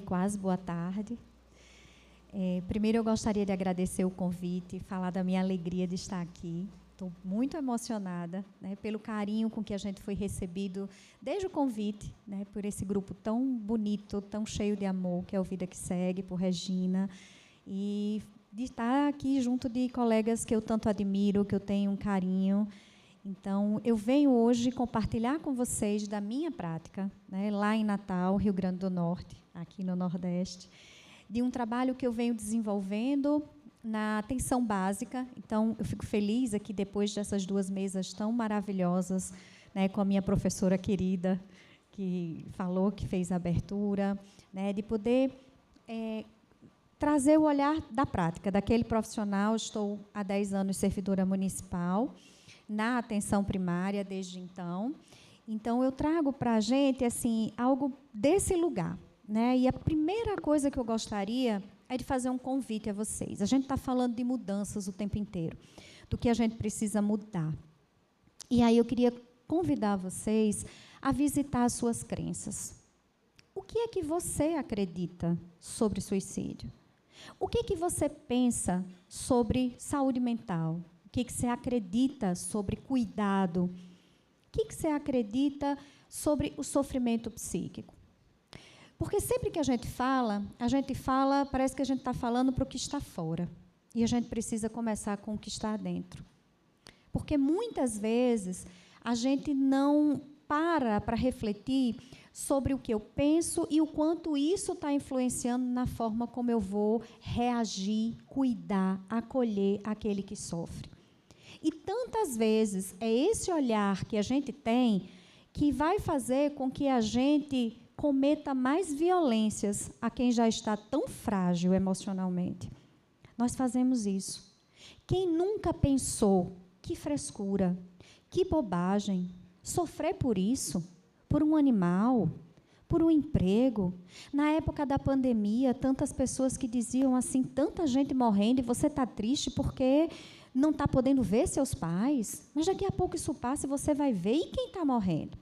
Quase boa tarde. Primeiro eu gostaria de agradecer o convite, falar da minha alegria de estar aqui. Estou muito emocionada, né, pelo carinho com que a gente foi recebido desde o convite, né, por esse grupo tão bonito, tão cheio de amor, que é o Vida que Segue, por Regina, e de estar aqui junto de colegas que eu tanto admiro, que eu tenho um carinho. Então, eu venho hoje compartilhar com vocês da minha prática, né, lá em Natal, Rio Grande do Norte, aqui no Nordeste, de um trabalho que eu venho desenvolvendo na atenção básica. Então, eu fico feliz aqui, depois dessas 2 mesas tão maravilhosas, né, com a minha professora querida, que falou, que fez a abertura, né, de poder trazer o olhar da prática, daquele profissional. Estou há 10 anos servidora municipal, na atenção primária desde então. Então, eu trago para a gente assim, algo desse lugar, né? E a primeira coisa que eu gostaria é de fazer um convite a vocês. A gente está falando de mudanças o tempo inteiro, do que a gente precisa mudar. E aí eu queria convidar vocês a visitar as suas crenças. O que é que você acredita sobre suicídio? O que é que você pensa sobre saúde mental? O que você acredita sobre cuidado? O que você acredita sobre o sofrimento psíquico? Porque sempre que a gente fala, parece que a gente está falando para o que está fora. E a gente precisa começar com o que está dentro. Porque muitas vezes a gente não para refletir sobre o que eu penso e o quanto isso está influenciando na forma como eu vou reagir, cuidar, acolher aquele que sofre. E tantas vezes é esse olhar que a gente tem que vai fazer com que a gente cometa mais violências a quem já está tão frágil emocionalmente. Nós fazemos isso. Quem nunca pensou, que frescura, que bobagem, sofrer por isso, por um animal, por um emprego. Na época da pandemia, tantas pessoas que diziam assim, tanta gente morrendo, e você está triste porque não está podendo ver seus pais, mas daqui a pouco isso passa e você vai ver, e quem está morrendo?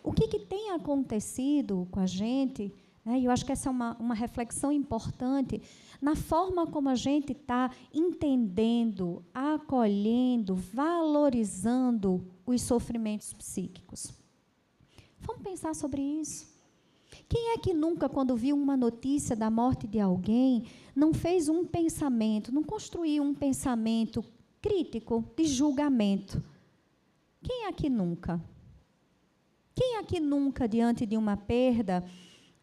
O que tem acontecido com a gente, né, e eu acho que essa é uma reflexão importante, na forma como a gente está entendendo, acolhendo, valorizando os sofrimentos psíquicos. Vamos pensar sobre isso. Quem é que nunca, quando viu uma notícia da morte de alguém, não fez um pensamento, não construiu um pensamento crítico de julgamento? Quem é que nunca? Quem aqui nunca, diante de uma perda,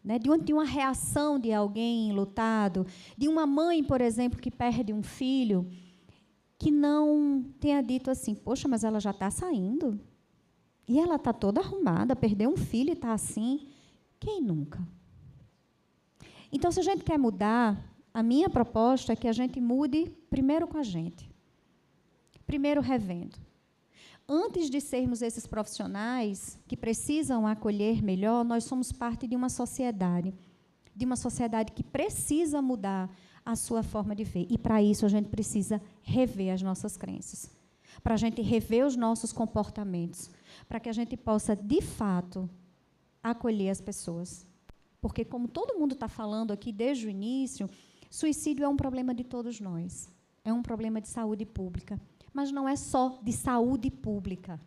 né, diante de uma reação de alguém enlutado, de uma mãe, por exemplo, que perde um filho, que não tenha dito assim, poxa, mas ela já está saindo? E ela está toda arrumada, perdeu um filho e está assim? Quem nunca? Então, se a gente quer mudar, a minha proposta é que a gente mude primeiro com a gente. Primeiro revendo. Antes de sermos esses profissionais que precisam acolher melhor, nós somos parte de uma sociedade que precisa mudar a sua forma de ver. E, para isso, a gente precisa rever as nossas crenças, para a gente rever os nossos comportamentos, para que a gente possa, de fato, acolher as pessoas. Porque, como todo mundo está falando aqui desde o início, suicídio é um problema de todos nós. É um problema de saúde pública. Mas não é só de saúde pública,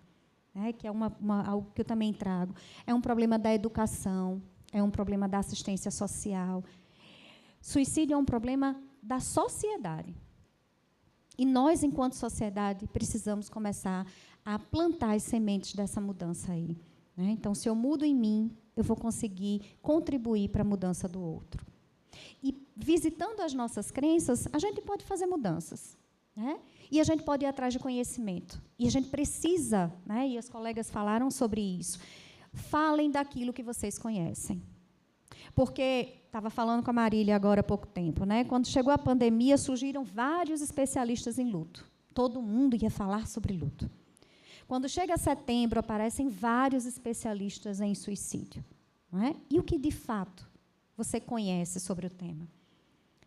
né, que é algo que eu também trago. É um problema da educação, é um problema da assistência social. Suicídio é um problema da sociedade. E nós, enquanto sociedade, precisamos começar a plantar as sementes dessa mudança aí, né? Então, se eu mudo em mim, eu vou conseguir contribuir para a mudança do outro. E, visitando as nossas crenças, a gente pode fazer mudanças, né? E a gente pode ir atrás de conhecimento. E a gente precisa, né, e as colegas falaram sobre isso, falem daquilo que vocês conhecem. Porque, estava falando com a Marília agora há pouco tempo, né, quando chegou a pandemia, surgiram vários especialistas em luto. Todo mundo ia falar sobre luto. Quando chega setembro, aparecem vários especialistas em suicídio. Não é? E o que, de fato, você conhece sobre o tema?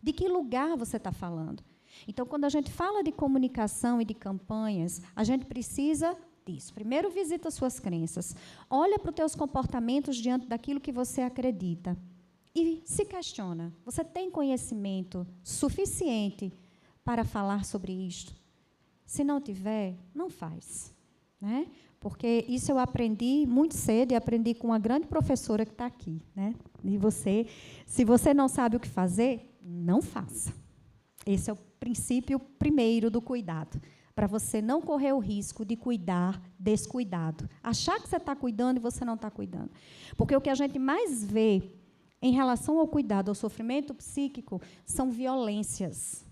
De que lugar você está falando? Então, quando a gente fala de comunicação e de campanhas, a gente precisa disso. Primeiro, visita suas crenças. Olha para os teus comportamentos diante daquilo que você acredita. e se questiona. Você tem conhecimento suficiente para falar sobre isto? Se não tiver, não faz. Né? Porque isso eu aprendi muito cedo e aprendi com uma grande professora que está aqui. Né? E você, se você não sabe o que fazer, não faça. Esse é o princípio primeiro do cuidado, para você não correr o risco de cuidar descuidado. Achar que você está cuidando e você não está cuidando. Porque o que a gente mais vê em relação ao cuidado, ao sofrimento psíquico, são violências.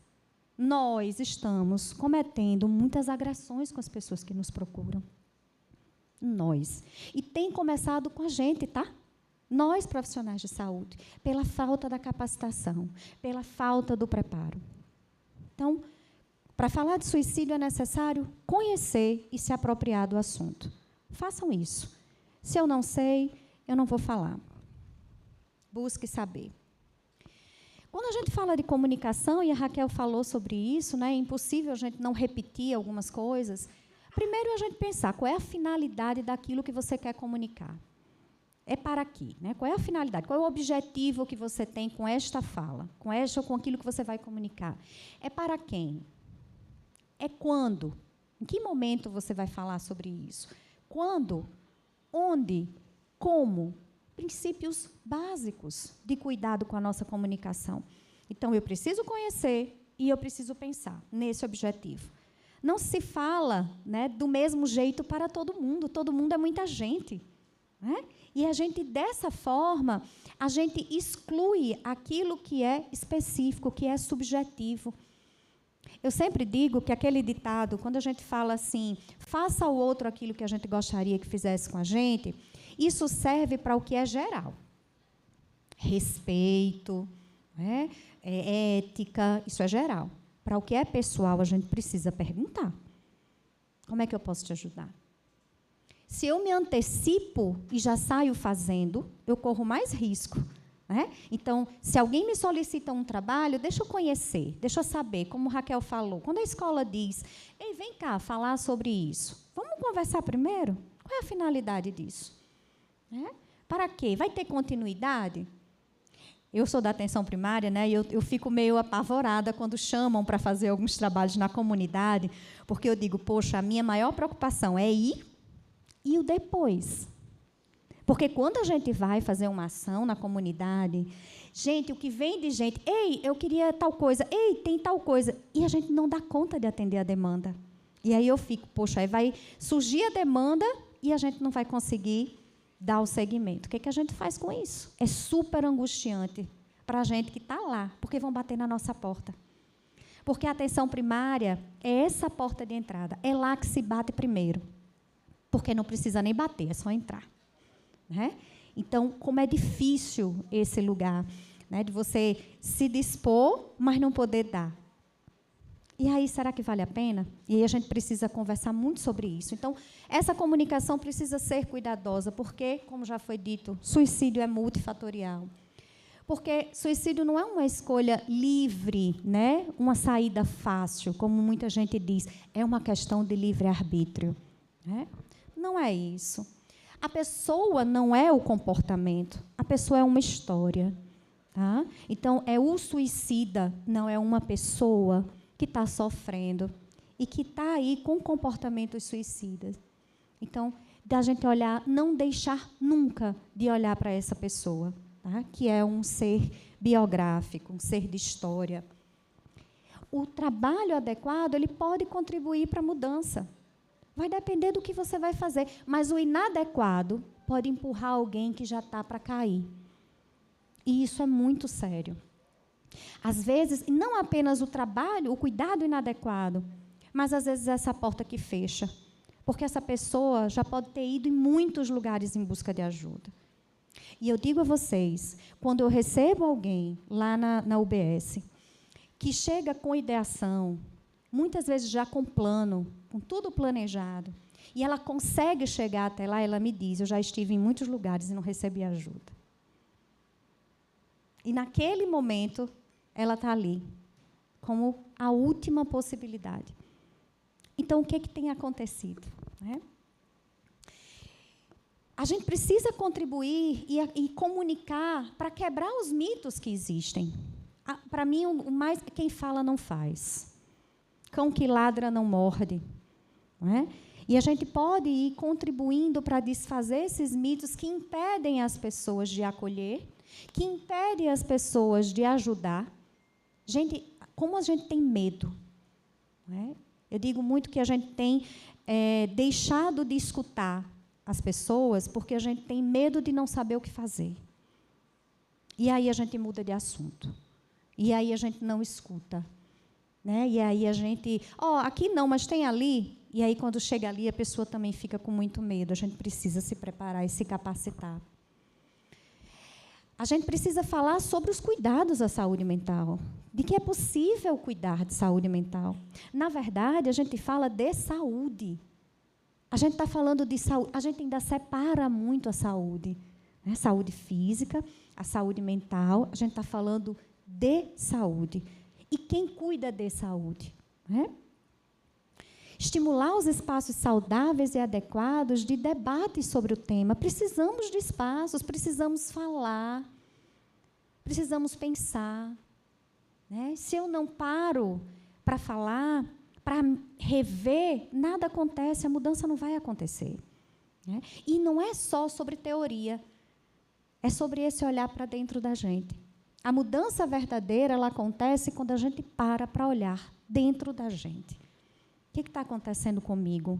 Nós estamos cometendo muitas agressões com as pessoas que nos procuram. Nós. E tem começado com a gente, tá? Nós, profissionais de saúde, pela falta da capacitação, pela falta do preparo. Então, para falar de suicídio é necessário conhecer e se apropriar do assunto. Façam isso. Se eu não sei, eu não vou falar. Busque saber. Quando a gente fala de comunicação, e a Raquel falou sobre isso, né, é impossível a gente não repetir algumas coisas. Primeiro, a gente pensar qual é a finalidade daquilo que você quer comunicar. É para quê? Né? Qual é a finalidade? Qual é o objetivo que você tem com esta fala? Com esta ou com aquilo que você vai comunicar? É para quem? É quando? Em que momento você vai falar sobre isso? Quando? Onde? Como? Princípios básicos de cuidado com a nossa comunicação. Então, eu preciso conhecer e eu preciso pensar nesse objetivo. Não se fala, né, do mesmo jeito para todo mundo é muita gente. Né? E a gente, dessa forma, a gente exclui aquilo que é específico, que é subjetivo. Eu sempre digo que aquele ditado, quando a gente fala assim, faça ao outro aquilo que a gente gostaria que fizesse com a gente, isso serve para o que é geral. Respeito, né? Ética, isso é geral. Para o que é pessoal, a gente precisa perguntar. Como é que eu posso te ajudar? Se eu me antecipo e já saio fazendo, eu corro mais risco. Né? Então, se alguém me solicita um trabalho, deixa eu conhecer, deixa eu saber, como Raquel falou. Quando a escola diz, ei, vem cá falar sobre isso, vamos conversar primeiro? Qual é a finalidade disso? Né? Para quê? Vai ter continuidade? Eu sou da atenção primária, né, e eu fico meio apavorada quando chamam para fazer alguns trabalhos na comunidade, porque eu digo, poxa, a minha maior preocupação é ir e o depois. Porque quando a gente vai fazer uma ação na comunidade, gente, o que vem de gente, ei, eu queria tal coisa, ei, tem tal coisa, e a gente não dá conta de atender a demanda. E aí eu fico, poxa, aí vai surgir a demanda e a gente não vai conseguir dar o seguimento. O que a gente faz com isso? É super angustiante para a gente que está lá, porque vão bater na nossa porta. Porque a atenção primária é essa porta de entrada, é lá que se bate primeiro. Porque não precisa nem bater, é só entrar. Né? Então, como é difícil esse lugar, né, de você se dispor, mas não poder dar. E aí, será que vale a pena? E aí a gente precisa conversar muito sobre isso. Então, essa comunicação precisa ser cuidadosa, porque, como já foi dito, suicídio é multifatorial. Porque suicídio não é uma escolha livre, né? Uma saída fácil, como muita gente diz. É uma questão de livre-arbítrio. Né? Não é isso. A pessoa não é o comportamento, a pessoa é uma história. Tá? Então, é o suicida, não é uma pessoa que está sofrendo e que está aí com comportamentos suicidas. Então, da gente olhar, não deixar nunca de olhar para essa pessoa, tá? Que é um ser biográfico, um ser de história. O trabalho adequado, ele pode contribuir para a mudança. Vai depender do que você vai fazer, mas o inadequado pode empurrar alguém que já está para cair. E isso é muito sério. Às vezes, não apenas o trabalho, o cuidado inadequado, mas, às vezes, essa porta que fecha. Porque essa pessoa já pode ter ido em muitos lugares em busca de ajuda. E eu digo a vocês, quando eu recebo alguém lá na UBS, que chega com ideação, muitas vezes já com plano, com tudo planejado, e ela consegue chegar até lá, ela me diz, eu já estive em muitos lugares e não recebi ajuda. E, naquele momento, ela está ali, como a última possibilidade. Então, o que tem acontecido? Né? a gente precisa contribuir e comunicar para quebrar os mitos que existem. Para mim, o mais, quem fala não faz. Cão que ladra não morde. Não é? E a gente pode ir contribuindo para desfazer esses mitos que impedem as pessoas de acolher, que impedem as pessoas de ajudar. Gente, como a gente tem medo. Não é? Eu digo muito que a gente tem deixado de escutar as pessoas porque a gente tem medo de não saber o que fazer. E aí a gente muda de assunto. E aí a gente não escuta. Né? E aí a gente, aqui não, mas tem ali. E aí, quando chega ali, a pessoa também fica com muito medo. A gente precisa se preparar e se capacitar. A gente precisa falar sobre os cuidados da saúde mental, de que é possível cuidar de saúde mental. Na verdade, a gente fala de saúde. A gente está falando de saúde, a gente ainda separa muito a saúde. Né? Saúde física, a saúde mental, a gente está falando de saúde. E quem cuida de saúde? Né? Estimular os espaços saudáveis e adequados de debate sobre o tema. Precisamos de espaços, precisamos falar, precisamos pensar. Né? Se eu não paro para falar, para rever, nada acontece, a mudança não vai acontecer. Né? E não é só sobre teoria, é sobre esse olhar para dentro da gente. A mudança verdadeira, ela acontece quando a gente para olhar dentro da gente. O que está acontecendo comigo?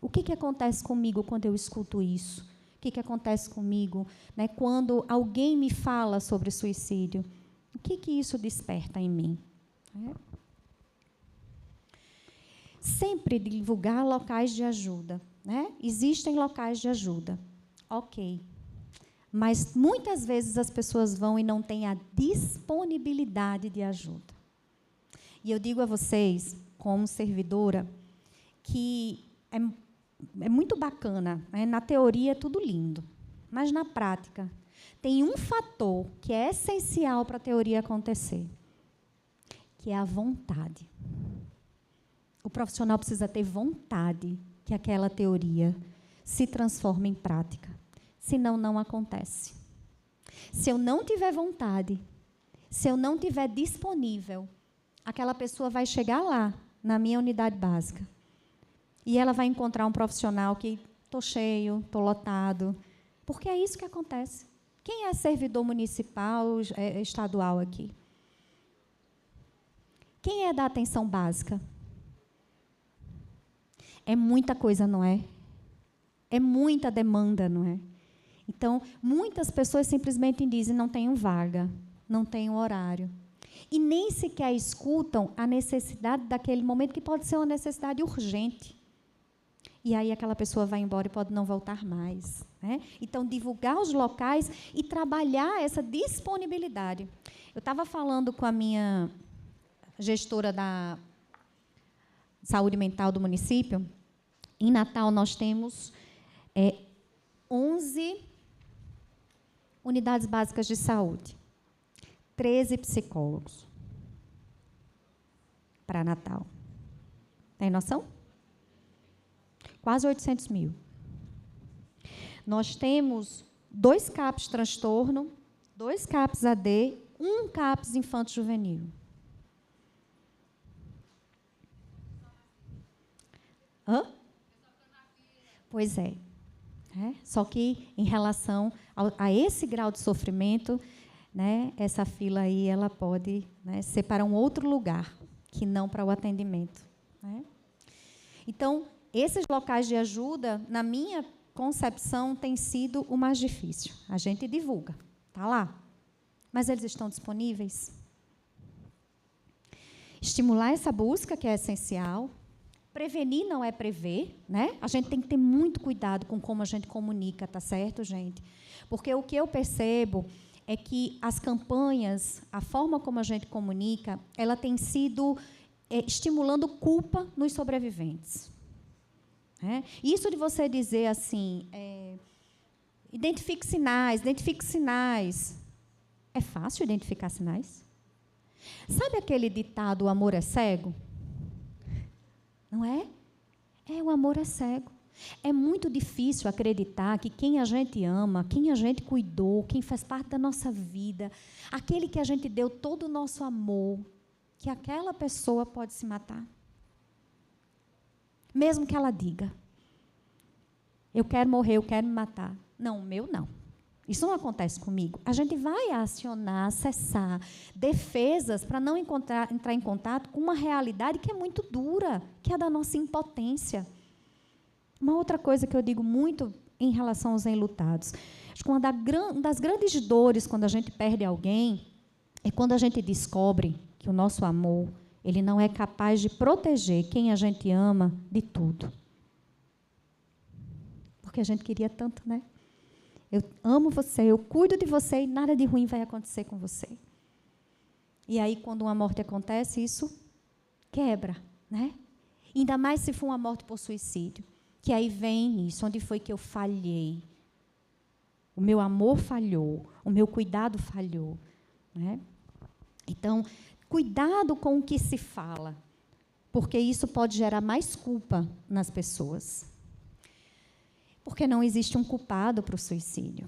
O que acontece comigo quando eu escuto isso? O que acontece comigo, né, quando alguém me fala sobre suicídio? O que isso desperta em mim? Sempre divulgar locais de ajuda. Né? Existem locais de ajuda. Ok. Mas, muitas vezes, as pessoas vão e não têm a disponibilidade de ajuda. E eu digo a vocês, como servidora, que é muito bacana. Né? Na teoria é tudo lindo. Mas, na prática, tem um fator que é essencial para a teoria acontecer, que é a vontade. O profissional precisa ter vontade que aquela teoria se transforme em prática. Senão, não acontece. Se eu não tiver vontade, se eu não tiver disponível, aquela pessoa vai chegar lá, na minha unidade básica, e ela vai encontrar um profissional que estou cheio, estou lotado, porque é isso que acontece. Quem é servidor municipal, estadual aqui? Quem é da atenção básica? É muita coisa, não é? É muita demanda, não é? Então, muitas pessoas simplesmente dizem, não tenho vaga, não tenho horário. E nem sequer escutam a necessidade daquele momento, que pode ser uma necessidade urgente. E aí aquela pessoa vai embora e pode não voltar mais. Né? Então, divulgar os locais e trabalhar essa disponibilidade. Eu estava falando com a minha gestora da saúde mental do município. Em Natal, nós temos 11 unidades básicas de saúde, 13 psicólogos para Natal. Tem noção? Quase 800 mil. Nós temos 2 CAPs transtorno, 2 CAPs AD, 1 CAPs infanto-juvenil. Hã? Pois é. Só que, em relação a esse grau de sofrimento, né, essa fila aí ela pode, né, ser para um outro lugar, que não para o atendimento. Né? Então, esses locais de ajuda, na minha concepção, tem sido o mais difícil. A gente divulga, está lá. Mas eles estão disponíveis? Estimular essa busca, que é essencial. Prevenir não é prever, né? A gente tem que ter muito cuidado com como a gente comunica, tá certo, gente? Porque o que eu percebo é que as campanhas, a forma como a gente comunica, ela tem sido estimulando culpa nos sobreviventes. Isso de você dizer assim, identifique sinais. É fácil identificar sinais? Sabe aquele ditado, o amor é cego? Não é? O amor é cego. É muito difícil acreditar que quem a gente ama, quem a gente cuidou, quem faz parte da nossa vida, aquele que a gente deu todo o nosso amor, que aquela pessoa pode se matar. Mesmo que ela diga, eu quero morrer, eu quero me matar. Não, o meu não. Isso não acontece comigo. A gente vai acionar, acessar defesas para não entrar em contato com uma realidade que é muito dura, que é a da nossa impotência. Uma outra coisa que eu digo muito em relação aos enlutados, acho que uma das grandes dores quando a gente perde alguém é quando a gente descobre que o nosso amor, ele não é capaz de proteger quem a gente ama de tudo. Porque a gente queria tanto, né? Eu amo você, eu cuido de você e nada de ruim vai acontecer com você. E aí, quando uma morte acontece, isso quebra, né? Ainda mais se for uma morte por suicídio. Que aí vem isso, onde foi que eu falhei? O meu amor falhou, o meu cuidado falhou, né? Então, cuidado com o que se fala, porque isso pode gerar mais culpa nas pessoas. Porque não existe um culpado para o suicídio,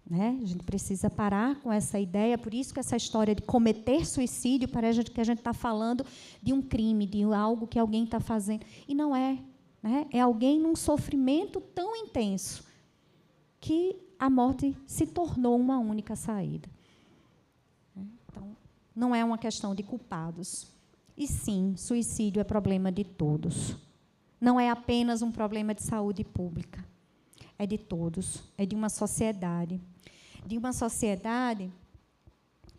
né? A gente precisa parar com essa ideia, por isso que essa história de cometer suicídio parece que a gente está falando de um crime, de algo que alguém está fazendo, e não é. Né? É alguém num sofrimento tão intenso que a morte se tornou uma única saída. Então, não é uma questão de culpados. E sim, suicídio é problema de todos. Não é apenas um problema de saúde pública. É de todos. É de uma sociedade. De uma sociedade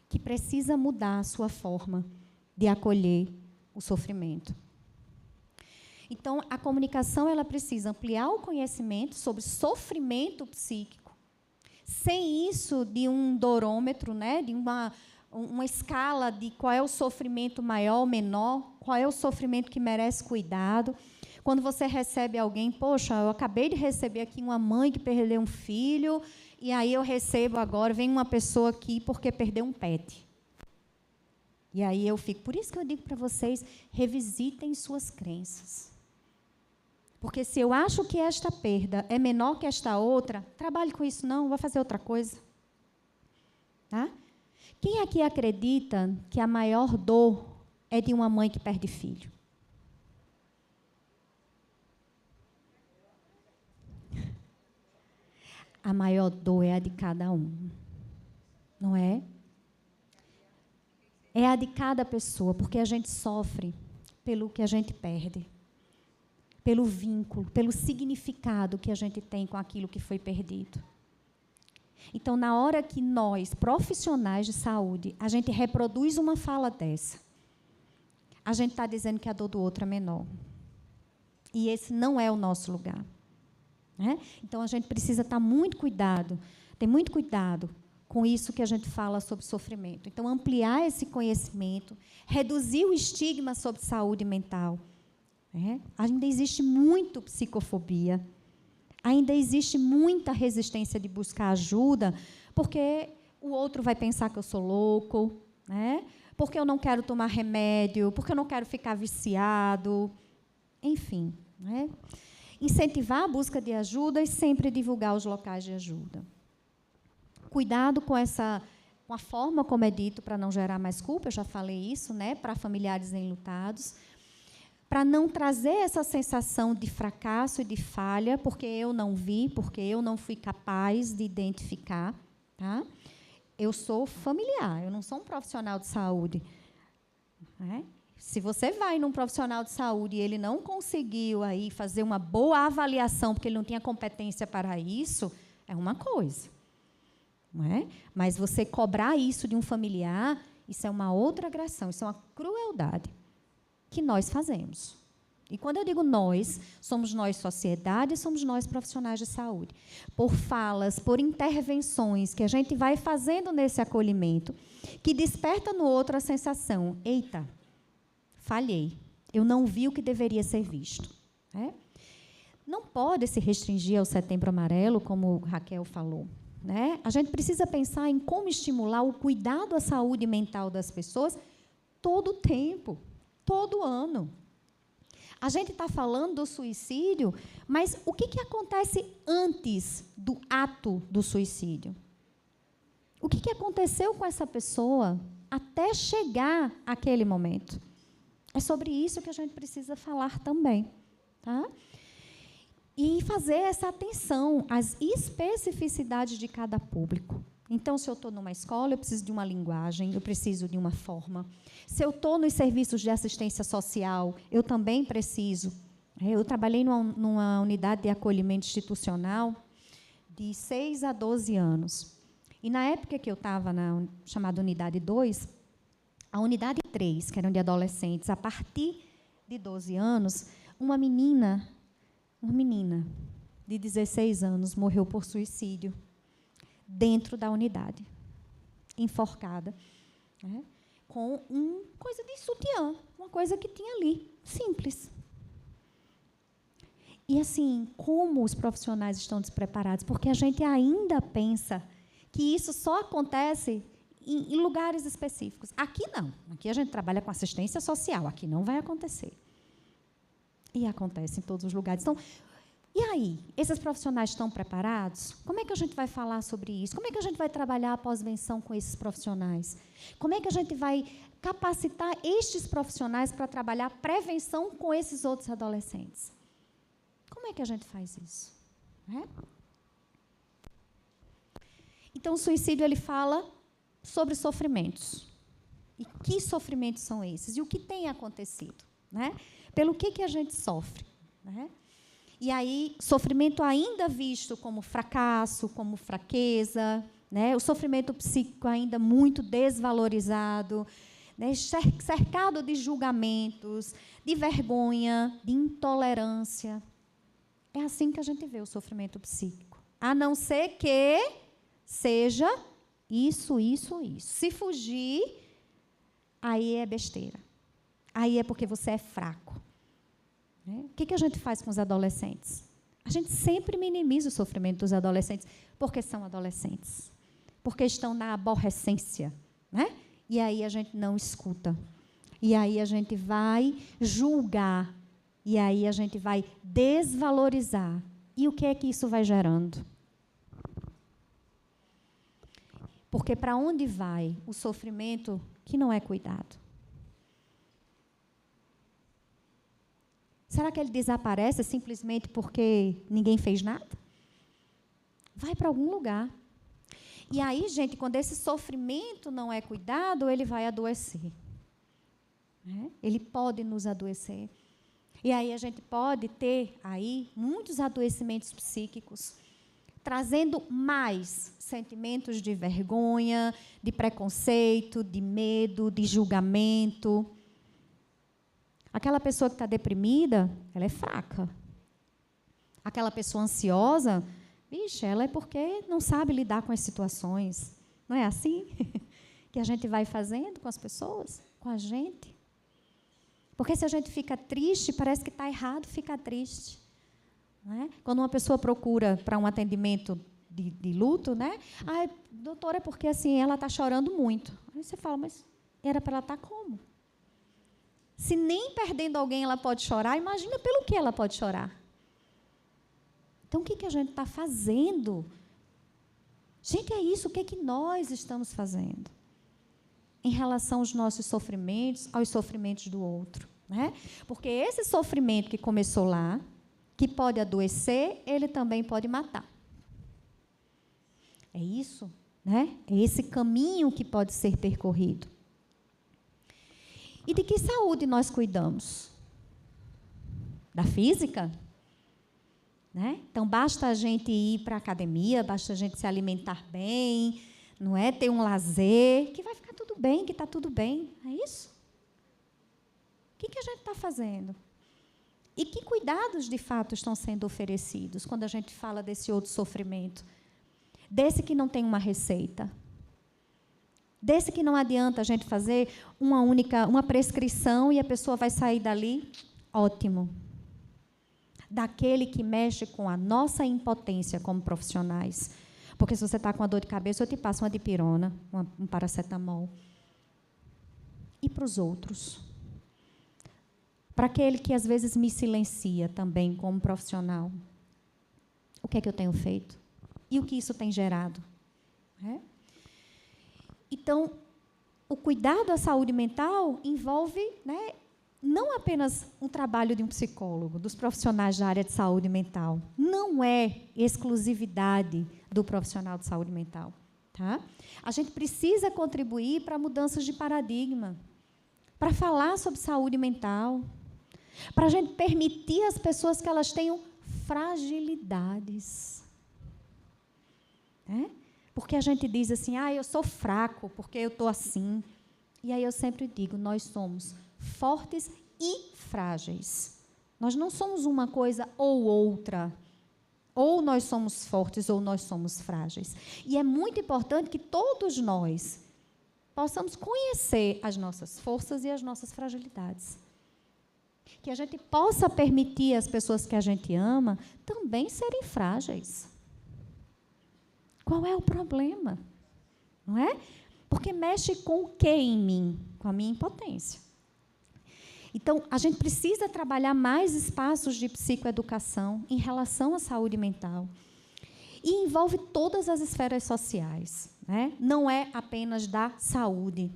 que precisa mudar a sua forma de acolher o sofrimento. Então, a comunicação ela precisa ampliar o conhecimento sobre sofrimento psíquico. Sem isso, de um dorômetro, né, de uma escala de qual é o sofrimento maior ou menor, qual é o sofrimento que merece cuidado. Quando você recebe alguém, poxa, eu acabei de receber aqui uma mãe que perdeu um filho, e aí eu recebo agora, vem uma pessoa aqui porque perdeu um pet. E aí eu fico, por isso que eu digo para vocês, revisitem suas crenças. Porque se eu acho que esta perda é menor que esta outra, trabalhe com isso não, vou fazer outra coisa. Tá? Quem aqui acredita que a maior dor é de uma mãe que perde filho? A maior dor é a de cada um. Não é? É a de cada pessoa, porque a gente sofre pelo que a gente perde. Pelo vínculo, pelo significado que a gente tem com aquilo que foi perdido. Então, na hora que nós, profissionais de saúde, a gente reproduz uma fala dessa, a gente está dizendo que a dor do outro é menor. E esse não é o nosso lugar. Né? Então, a gente precisa ter muito cuidado com isso que a gente fala sobre sofrimento. Então, ampliar esse conhecimento, reduzir o estigma sobre saúde mental. Ainda existe muito psicofobia, ainda existe muita resistência de buscar ajuda, porque o outro vai pensar que eu sou louco, né? Porque eu não quero tomar remédio, porque eu não quero ficar viciado, enfim. Né? Incentivar a busca de ajuda e sempre divulgar os locais de ajuda. Cuidado com a forma como é dito para não gerar mais culpa, eu já falei isso, né? Para familiares enlutados. Para não trazer essa sensação de fracasso e de falha, porque eu não vi, porque eu não fui capaz de identificar. Tá? Eu sou familiar, eu não sou um profissional de saúde. Né? Se você vai num profissional de saúde e ele não conseguiu aí fazer uma boa avaliação, porque ele não tinha competência para isso, é uma coisa. Não é? Mas você cobrar isso de um familiar, isso é uma outra agressão, isso é uma crueldade que nós fazemos. E quando eu digo nós, somos nós sociedade, somos nós profissionais de saúde. Por falas, por intervenções que a gente vai fazendo nesse acolhimento, que desperta no outro a sensação, eita, falhei, eu não vi o que deveria ser visto. Né? Não pode se restringir ao Setembro Amarelo, como Raquel falou. Né? A gente precisa pensar em como estimular o cuidado à saúde mental das pessoas todo o tempo. Todo ano. A gente está falando do suicídio, mas o que acontece antes do ato do suicídio? O que aconteceu com essa pessoa até chegar àquele momento? É sobre isso que a gente precisa falar também, tá? E fazer essa atenção às especificidades de cada público. Então, se eu estou numa escola, eu preciso de uma linguagem, eu preciso de uma forma. Se eu estou nos serviços de assistência social, eu também preciso. Eu trabalhei numa unidade de acolhimento institucional de 6 a 12 anos. E, na época que eu estava na chamada Unidade 2, a Unidade 3, que era de adolescentes, a partir de 12 anos, uma menina de 16 anos morreu por suicídio dentro da unidade, enforcada, né, com coisa de sutiã, uma coisa que tinha ali, simples. E, assim, como os profissionais estão despreparados? Porque a gente ainda pensa que isso só acontece em lugares específicos. Aqui não. Aqui a gente trabalha com assistência social. Aqui não vai acontecer. E acontece em todos os lugares. Então, e aí? Esses profissionais estão preparados? Como é que a gente vai falar sobre isso? Como é que a gente vai trabalhar a pós-venção com esses profissionais? Como é que a gente vai capacitar estes profissionais para trabalhar a prevenção com esses outros adolescentes? Como é que a gente faz isso? Então, o suicídio, ele fala sobre sofrimentos. E que sofrimentos são esses? E o que tem acontecido? Né? Pelo que a gente sofre? Né? E aí, sofrimento ainda visto como fracasso, como fraqueza, né? O sofrimento psíquico ainda muito desvalorizado, né? Cercado de julgamentos, de vergonha, de intolerância. É assim que a gente vê o sofrimento psíquico. A não ser que seja isso. Se fugir, aí é besteira. Aí é porque você é fraco. Né? O que a gente faz com os adolescentes? A gente sempre minimiza o sofrimento dos adolescentes, porque são adolescentes, porque estão na aborrecência. Né? E aí a gente não escuta. E aí a gente vai julgar. E aí a gente vai desvalorizar. E o que é que isso vai gerando? Porque para onde vai o sofrimento que não é cuidado? Será que ele desaparece simplesmente porque ninguém fez nada? Vai para algum lugar. E aí, gente, quando esse sofrimento não é cuidado, ele vai adoecer. Né? Ele pode nos adoecer. E aí a gente pode ter aí muitos adoecimentos psíquicos, trazendo mais sentimentos de vergonha, de preconceito, de medo, de julgamento. Aquela pessoa que está deprimida, ela é fraca. Aquela pessoa ansiosa, vixe, ela é porque não sabe lidar com as situações. Não é assim que a gente vai fazendo com as pessoas, com a gente? Porque se a gente fica triste, parece que está errado ficar triste. Né? Quando uma pessoa procura para um atendimento de luto, né? Doutora, é porque assim, ela está chorando muito. Aí você fala, mas era para ela estar como? Se nem perdendo alguém ela pode chorar, imagina pelo que ela pode chorar. Então, o que a gente está fazendo? Gente, é isso, o que nós estamos fazendo em relação aos nossos sofrimentos, aos sofrimentos do outro? Né? Porque esse sofrimento que começou lá, que pode adoecer, ele também pode matar. É isso, né? É esse caminho que pode ser percorrido. E de que saúde nós cuidamos? Da física? Né? Então, basta a gente ir para a academia, basta a gente se alimentar bem, não é? Ter um lazer, que vai ficar tudo bem, que está tudo bem. É isso? O que a gente está fazendo? E que cuidados, de fato, estão sendo oferecidos quando a gente fala desse outro sofrimento? Desse que não tem uma receita. Desse que não adianta a gente fazer uma prescrição e a pessoa vai sair dali, ótimo. Daquele que mexe com a nossa impotência como profissionais. Porque se você está com uma dor de cabeça, eu te passo uma dipirona, um paracetamol. E para os outros? para aquele que às vezes me silencia também como profissional. O que é que eu tenho feito? E o que isso tem gerado? Então, o cuidado à saúde mental envolve, né, não apenas um trabalho de um psicólogo, dos profissionais da área de saúde mental. Não é exclusividade do profissional de saúde mental. Tá? A gente precisa contribuir para mudanças de paradigma, para falar sobre saúde mental, para a gente permitir às pessoas que elas tenham fragilidades. Porque a gente diz assim, eu sou fraco porque eu estou assim. E aí eu sempre digo, nós somos fortes e frágeis. Nós não somos uma coisa ou outra. Ou nós somos fortes ou nós somos frágeis. E é muito importante que todos nós possamos conhecer as nossas forças e as nossas fragilidades. Que a gente possa permitir às pessoas que a gente ama também serem frágeis. Qual é o problema? Não é? Porque mexe com o que em mim? Com a minha impotência. Então, a gente precisa trabalhar mais espaços de psicoeducação em relação à saúde mental. E envolve todas as esferas sociais. Né? Não é apenas da saúde.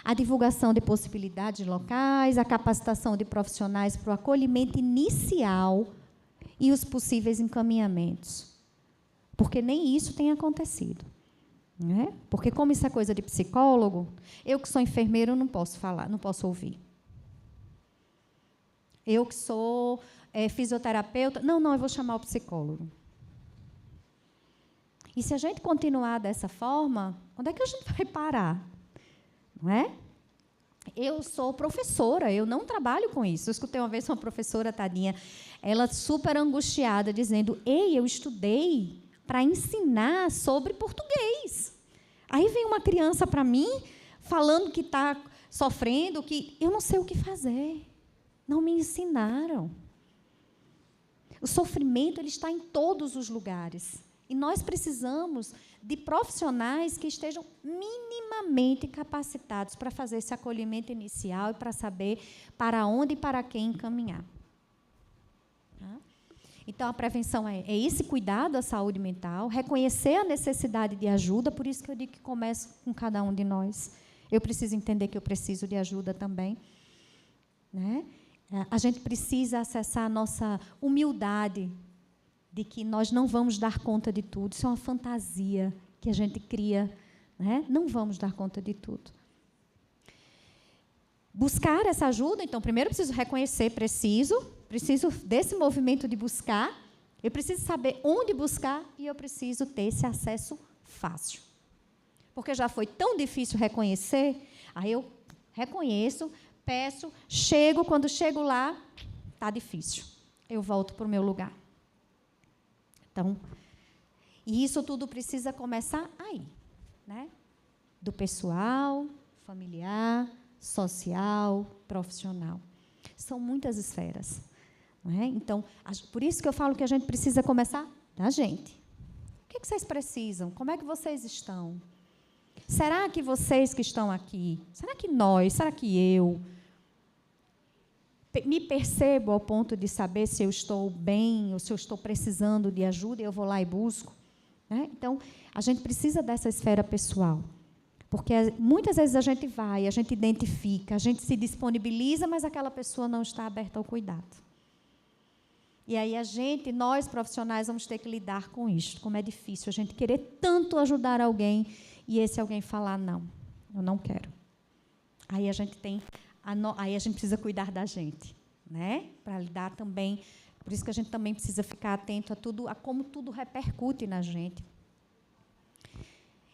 A divulgação de possibilidades locais, a capacitação de profissionais para o acolhimento inicial e os possíveis encaminhamentos. Porque nem isso tem acontecido. Né? Porque, como isso é coisa de psicólogo, eu que sou enfermeira não posso falar, não posso ouvir. Eu que sou fisioterapeuta, não, eu vou chamar o psicólogo. E se a gente continuar dessa forma, onde é que a gente vai parar? Não é? Eu sou professora, eu não trabalho com isso. Eu escutei uma vez uma professora, tadinha, ela super angustiada, dizendo, eu estudei para ensinar sobre português. Aí vem uma criança para mim, falando que está sofrendo, que eu não sei o que fazer. Não me ensinaram. O sofrimento ele está em todos os lugares. E nós precisamos de profissionais que estejam minimamente capacitados para fazer esse acolhimento inicial e para saber para onde e para quem encaminhar. Tá? Então, a prevenção é esse cuidado à saúde mental, reconhecer a necessidade de ajuda, por isso que eu digo que começa com cada um de nós. Eu preciso entender que eu preciso de ajuda também. Né? A gente precisa acessar a nossa humildade de que nós não vamos dar conta de tudo. Isso é uma fantasia que a gente cria. Né? Não vamos dar conta de tudo. Buscar essa ajuda, então, primeiro eu preciso reconhecer, preciso desse movimento de buscar, eu preciso saber onde buscar e eu preciso ter esse acesso fácil. Porque já foi tão difícil reconhecer, aí eu reconheço, peço, quando chego lá, está difícil. Eu volto para o meu lugar. Então, e isso tudo precisa começar aí, né? Do pessoal, familiar, social, profissional. São muitas esferas. Não é? Então, por isso que eu falo que a gente precisa começar da gente. O que vocês precisam? Como é que vocês estão? Será que vocês que estão aqui, será que nós, será que eu me percebo ao ponto de saber se eu estou bem ou se eu estou precisando de ajuda e eu vou lá e busco? Né? Então, a gente precisa dessa esfera pessoal. Porque muitas vezes a gente vai, a gente identifica, a gente se disponibiliza, mas aquela pessoa não está aberta ao cuidado. E aí nós profissionais, vamos ter que lidar com isso, como é difícil a gente querer tanto ajudar alguém e esse alguém falar, não, eu não quero. Aí a gente precisa cuidar da gente, né? Para lidar também, por isso que a gente também precisa ficar atento a como tudo repercute na gente.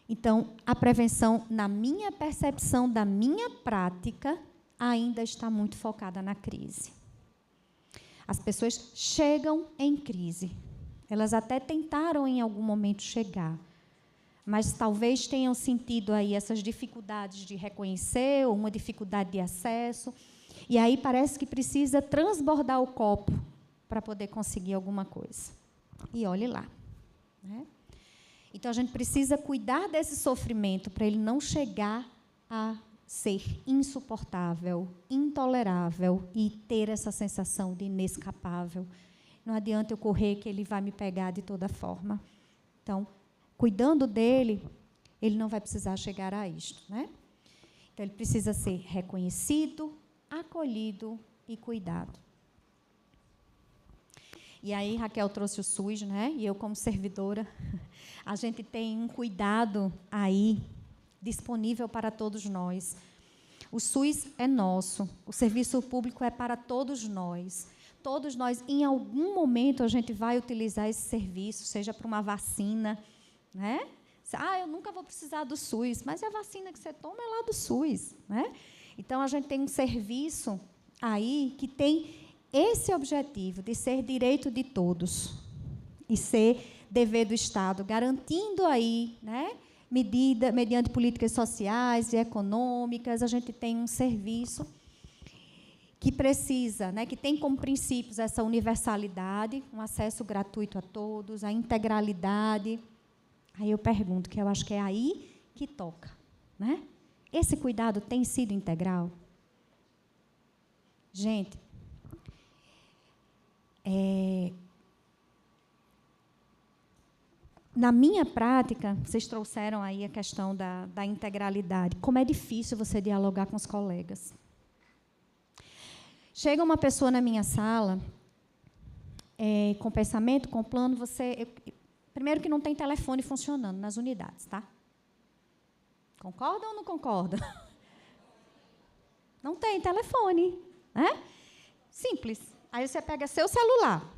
Então, a prevenção, na minha percepção, da minha prática, ainda está muito focada na crise. As pessoas chegam em crise. Elas até tentaram, em algum momento, chegar. Mas talvez tenham sentido aí essas dificuldades de reconhecer, ou uma dificuldade de acesso. E aí parece que precisa transbordar o copo para poder conseguir alguma coisa. E olhe lá. Né? Então, a gente precisa cuidar desse sofrimento para ele não chegar a ser insuportável, intolerável e ter essa sensação de inescapável. Não adianta eu correr que ele vai me pegar de toda forma. Então, cuidando dele, ele não vai precisar chegar a isto, né? Então, ele precisa ser reconhecido, acolhido e cuidado. E aí, Raquel trouxe o SUS, né? E eu, como servidora, a gente tem um cuidado aí disponível para todos nós. O SUS é nosso, o serviço público é para todos nós. Todos nós, em algum momento, a gente vai utilizar esse serviço, seja para uma vacina, né? Eu nunca vou precisar do SUS, mas a vacina que você toma é lá do SUS, né? Então, a gente tem um serviço aí que tem esse objetivo de ser direito de todos e ser dever do Estado, garantindo aí, né, mediante políticas sociais e econômicas, a gente tem um serviço que precisa, né, que tem como princípios essa universalidade, um acesso gratuito a todos, a integralidade. Aí eu pergunto, que eu acho que é aí que toca, né? Esse cuidado tem sido integral? Gente, na minha prática, vocês trouxeram aí a questão da integralidade. Como é difícil você dialogar com os colegas. Chega uma pessoa na minha sala, com pensamento, com plano, primeiro que não tem telefone funcionando nas unidades, tá? Concorda ou não concorda? Não tem telefone, né? Simples. Aí você pega seu celular.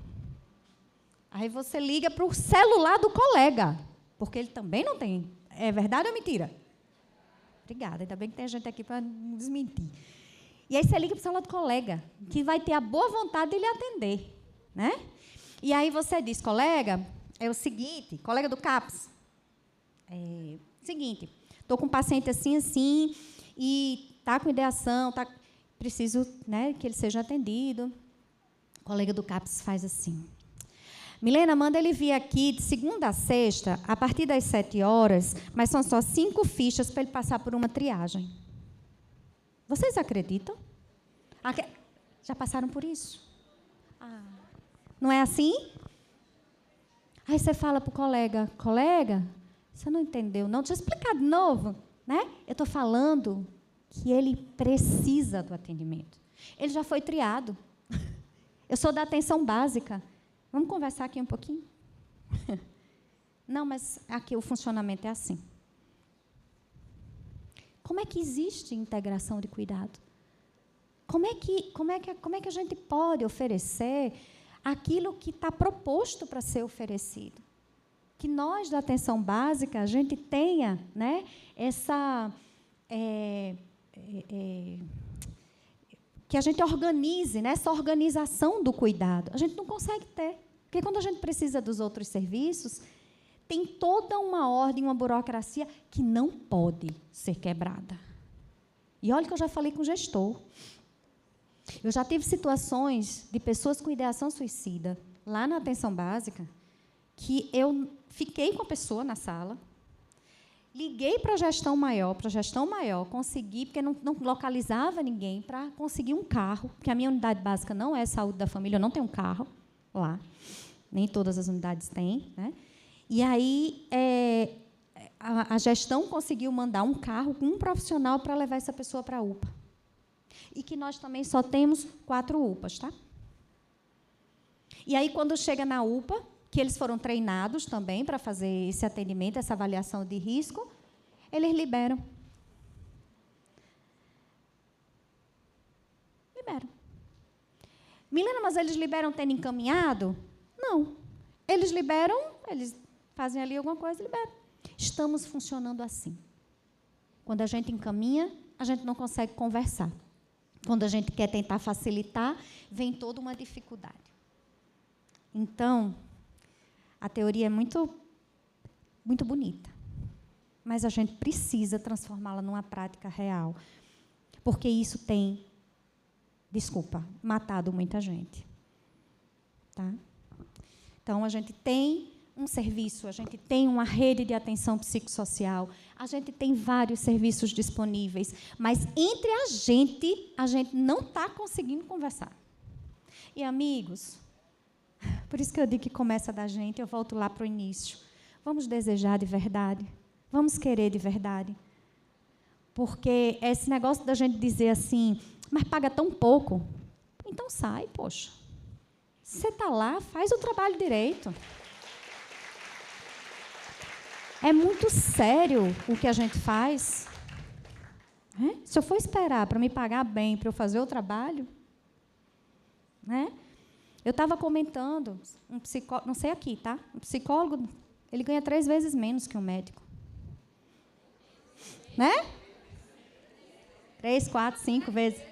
Aí você liga para o celular do colega, porque ele também não tem. É verdade ou mentira? Obrigada, ainda bem que tem gente aqui para desmentir. E aí você liga para o celular do colega, que vai ter a boa vontade de lhe atender, né? E aí você diz, colega, é o seguinte, colega do CAPS, seguinte, estou com um paciente assim, assim, e está com ideação, preciso, né, que ele seja atendido. O colega do CAPS faz assim. Milena, manda ele vir aqui de segunda a sexta, a partir das 7 horas, mas são só 5 fichas para ele passar por uma triagem. Vocês acreditam? Já passaram por isso? Não é assim? Aí você fala para o colega, você não entendeu, não? Deixa eu explicar de novo, né? Eu estou falando que ele precisa do atendimento. Ele já foi triado. Eu sou da atenção básica. Vamos conversar aqui um pouquinho? Não, mas aqui o funcionamento é assim. Como é que existe integração de cuidado? Como é que a gente pode oferecer aquilo que está proposto para ser oferecido? Que nós, da atenção básica, a gente tenha, né, que a gente organize, né, essa organização do cuidado. A gente não consegue ter. Porque quando a gente precisa dos outros serviços, tem toda uma ordem, uma burocracia que não pode ser quebrada. E olha que eu já falei com o gestor. Eu já tive situações de pessoas com ideação suicida, lá na atenção básica, que eu fiquei com a pessoa na sala, liguei para a gestão maior, consegui, porque não localizava ninguém, para conseguir um carro, porque a minha unidade básica não é saúde da família, eu não tenho um carro lá, nem todas as unidades têm, né? E aí a gestão conseguiu mandar um carro com um profissional para levar essa pessoa para a UPA. E que nós também só temos 4 UPAs, tá? E aí, quando chega na UPA, que eles foram treinados também para fazer esse atendimento, essa avaliação de risco, eles liberam. Liberam. Milena, mas eles liberam tendo encaminhado? Não. Eles liberam, eles fazem ali alguma coisa e liberam. Estamos funcionando assim. Quando a gente encaminha, a gente não consegue conversar. Quando a gente quer tentar facilitar, vem toda uma dificuldade. Então, a teoria é muito, muito bonita, mas a gente precisa transformá-la numa prática real, porque isso tem, matado muita gente. Tá? Então, a gente tem um serviço, a gente tem uma rede de atenção psicossocial, A gente tem vários serviços disponíveis, mas entre a gente não está conseguindo conversar. E, amigos, por isso que eu digo que começa da gente, eu volto lá para o início. Vamos desejar de verdade, vamos querer de verdade. Porque esse negócio da gente dizer assim, mas paga tão pouco, então sai, poxa. Você está lá, faz o trabalho direito. É muito sério o que a gente faz. Se eu for esperar para me pagar bem, para eu fazer o trabalho, eu estava comentando, um psicólogo, não sei aqui, tá? Um psicólogo, ele ganha 3 vezes menos que um médico. 3, 4, 5 vezes.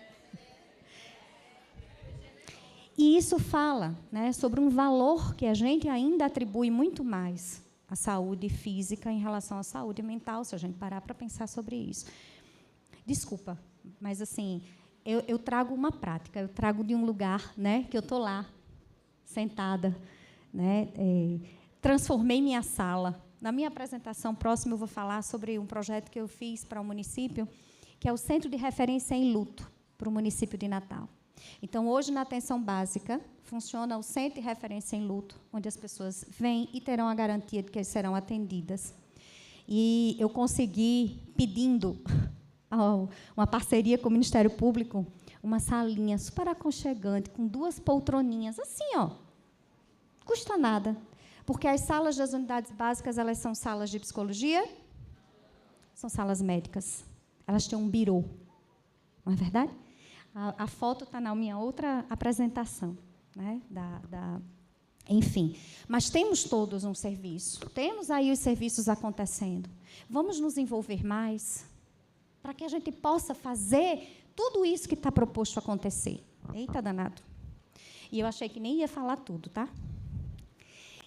E isso fala, sobre um valor que a gente ainda atribui muito mais à saúde física em relação à saúde mental, se a gente parar para pensar sobre isso. Desculpa, mas assim, eu trago uma prática, eu trago de um lugar, que eu estou lá, sentada, transformei minha sala. Na minha apresentação próxima, eu vou falar sobre um projeto que eu fiz para o município, que é o Centro de Referência em Luto, para o município de Natal. Então, hoje, na atenção básica, funciona o Centro de Referência em Luto, onde as pessoas vêm e terão a garantia de que serão atendidas. E eu consegui, pedindo uma parceria com o Ministério Público, uma salinha super aconchegante, com 2 poltroninhas, assim, custa nada. Porque as salas das unidades básicas, elas são salas de psicologia, são salas médicas. Elas têm um birô, não é verdade? A foto está na minha outra apresentação. Enfim, mas temos todos um serviço. Temos aí os serviços acontecendo. Vamos nos envolver mais para que a gente possa fazer tudo isso que está proposto acontecer. Eita, danado. E eu achei que nem ia falar tudo, tá?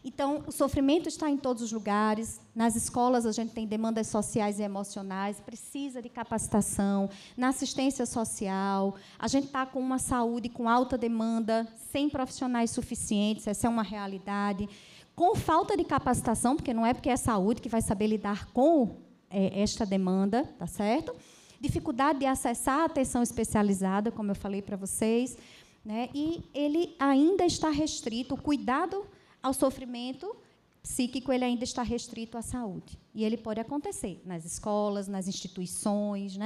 Então, o sofrimento está em todos os lugares. Nas escolas, a gente tem demandas sociais e emocionais, precisa de capacitação. Na assistência social, a gente está com uma saúde com alta demanda, sem profissionais suficientes, essa é uma realidade. Com falta de capacitação, porque não é porque é saúde que vai saber lidar com esta demanda, tá certo? Dificuldade de acessar a atenção especializada, como eu falei para vocês, e ele ainda está restrito, o cuidado ao sofrimento psíquico, ele ainda está restrito à saúde. E ele pode acontecer nas escolas, nas instituições,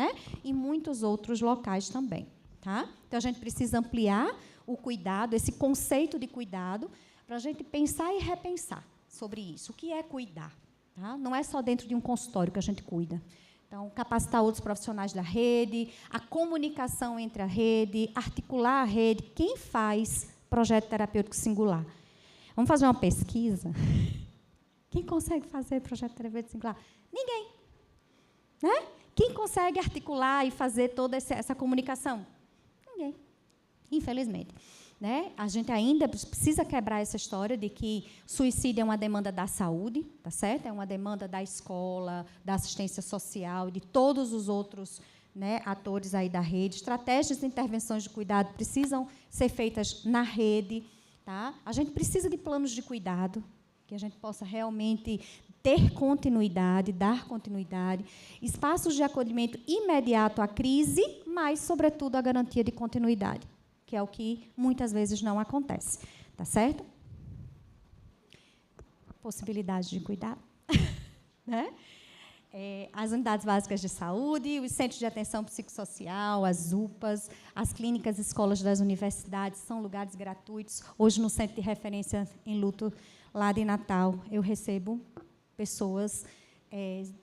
e muitos outros locais também. Tá? Então, a gente precisa ampliar o cuidado, esse conceito de cuidado, para a gente pensar e repensar sobre isso. O que é cuidar? Tá? Não é só dentro de um consultório que a gente cuida. Então, capacitar outros profissionais da rede, a comunicação entre a rede, articular a rede. Quem faz projeto terapêutico singular? Vamos fazer uma pesquisa? Quem consegue fazer projeto terapêutico singular? Ninguém. Quem consegue articular e fazer toda essa comunicação? Ninguém. Infelizmente. A gente ainda precisa quebrar essa história de que suicídio é uma demanda da saúde, tá certo? É uma demanda da escola, da assistência social, de todos os outros atores aí da rede. Estratégias de intervenções de cuidado precisam ser feitas na rede. Tá? A gente precisa de planos de cuidado, que a gente possa realmente ter continuidade, dar continuidade, espaços de acolhimento imediato à crise, mas, sobretudo, a garantia de continuidade, que é o que muitas vezes não acontece. Tá certo? Possibilidade de cuidado. As unidades básicas de saúde, os centros de atenção psicossocial, as UPAs, as clínicas, escolas das universidades, são lugares gratuitos. Hoje, no Centro de Referência em Luto, lá de Natal, eu recebo pessoas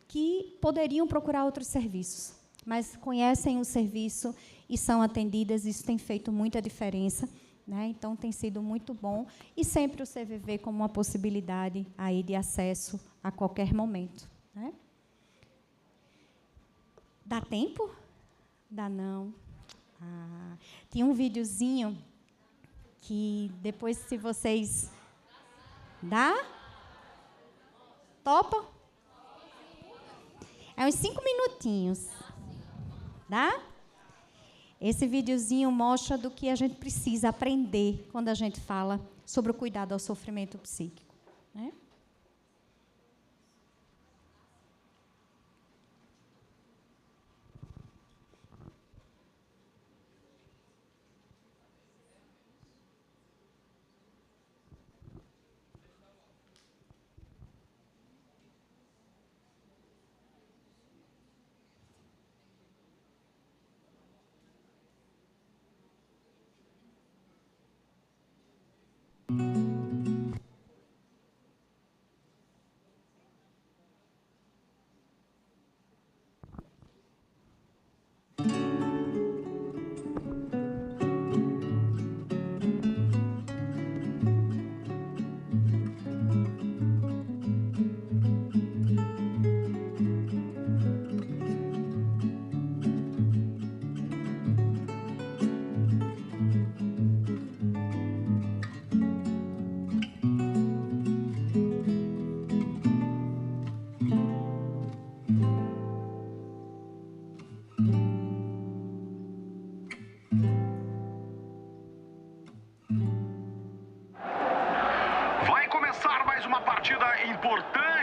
que poderiam procurar outros serviços, mas conhecem o serviço e são atendidas. Isso tem feito muita diferença. Então, tem sido muito bom. E sempre o CVV como uma possibilidade aí de acesso a qualquer momento. Dá tempo? Dá não. Tinha um videozinho que depois, se vocês... Dá? Topa? É uns 5 minutinhos. Dá? Esse videozinho mostra do que a gente precisa aprender quando a gente fala sobre o cuidado ao sofrimento psíquico.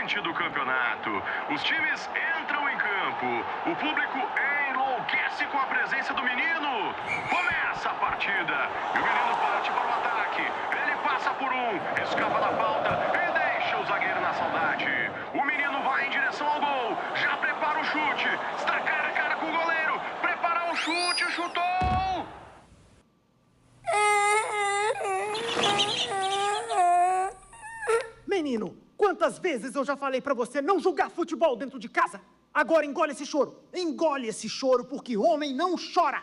importante do campeonato. Os times entram em campo. O público enlouquece com a presença do menino. Começa a partida. E o menino parte para o ataque. Ele passa por um, escapa da falta e deixa o zagueiro na saudade. O menino vai em direção ao gol. Já prepara o chute. Está cara a cara com o goleiro. Prepara o chute, chutou! Menino, quantas vezes eu já falei pra você não jogar futebol dentro de casa? Agora engole esse choro. Engole esse choro, porque homem não chora.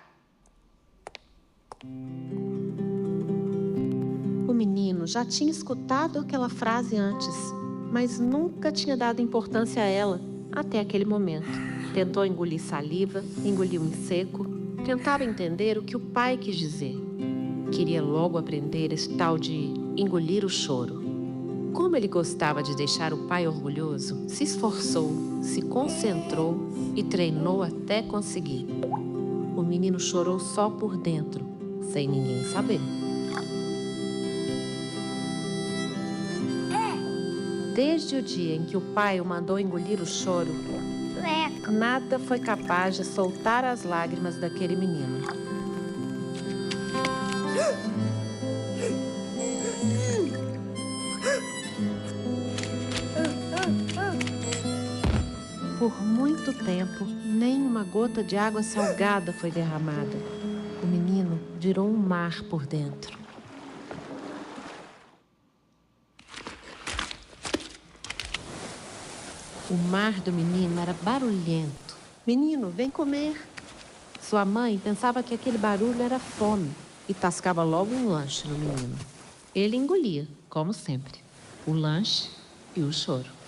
O menino já tinha escutado aquela frase antes, mas nunca tinha dado importância a ela até aquele momento. Tentou engolir saliva, engoliu em seco, tentava entender o que o pai quis dizer. Queria logo aprender esse tal de engolir o choro. Como ele gostava de deixar o pai orgulhoso, se esforçou, se concentrou e treinou até conseguir. O menino chorou só por dentro, sem ninguém saber. Desde o dia em que o pai o mandou engolir o choro, nada foi capaz de soltar as lágrimas daquele menino. Por muito tempo, nem uma gota de água salgada foi derramada. O menino virou um mar por dentro. O mar do menino era barulhento. Menino, vem comer. Sua mãe pensava que aquele barulho era fome e tascava logo um lanche no menino. Ele engolia, como sempre, o lanche e o choro.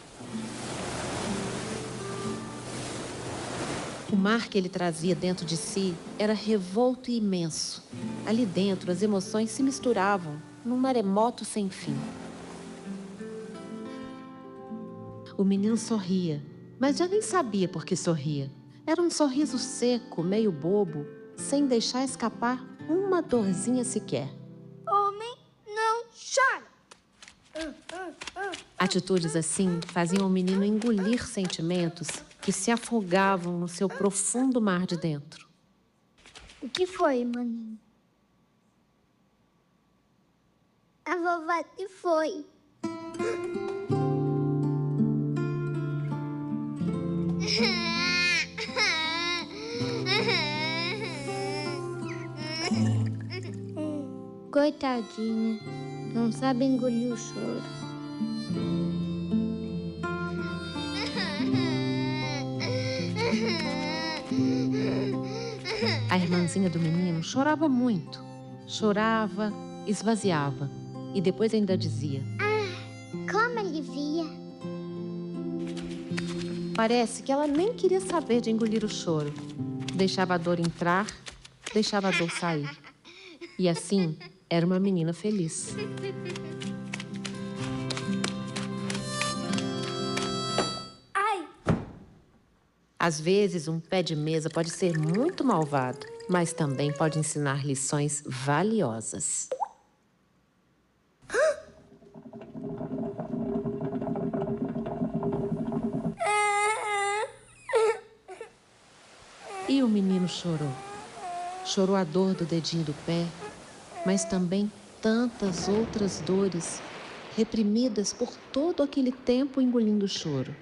O mar que ele trazia dentro de si era revolto e imenso. Ali dentro, as emoções se misturavam num maremoto sem fim. O menino sorria, mas já nem sabia por que sorria. Era um sorriso seco, meio bobo, sem deixar escapar uma dorzinha sequer. Homem não chora. Atitudes assim faziam o menino engolir sentimentos que se afogavam no seu profundo mar de dentro. O que foi, maninho? A vovó que foi. Coitadinha, não sabe engolir o choro. A irmãzinha do menino chorava muito. Chorava, esvaziava e depois ainda dizia: Como alivia. Parece que ela nem queria saber de engolir o choro. Deixava a dor entrar, deixava a dor sair. E assim, era uma menina feliz. Ai! Às vezes, um pé de mesa pode ser muito malvado, mas também pode ensinar lições valiosas. E o menino chorou. Chorou a dor do dedinho do pé, mas também tantas outras dores reprimidas por todo aquele tempo engolindo o choro.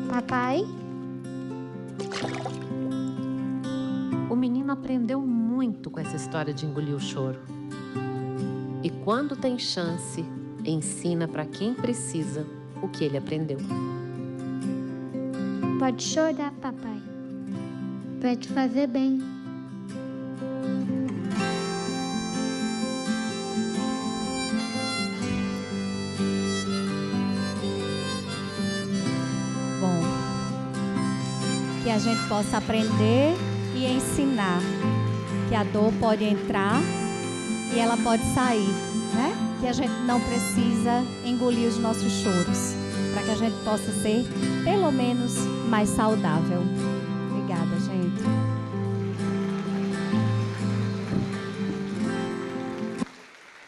Papai? O menino aprendeu muito com essa história de engolir o choro. E quando tem chance, ensina para quem precisa o que ele aprendeu. Pode chorar, papai. Vai te fazer bem. Bom, que a gente possa aprender e ensinar que a dor pode entrar e ela pode sair, né? Que a gente não precisa engolir os nossos choros, para que a gente possa ser, pelo menos, mais saudável. Obrigada, gente.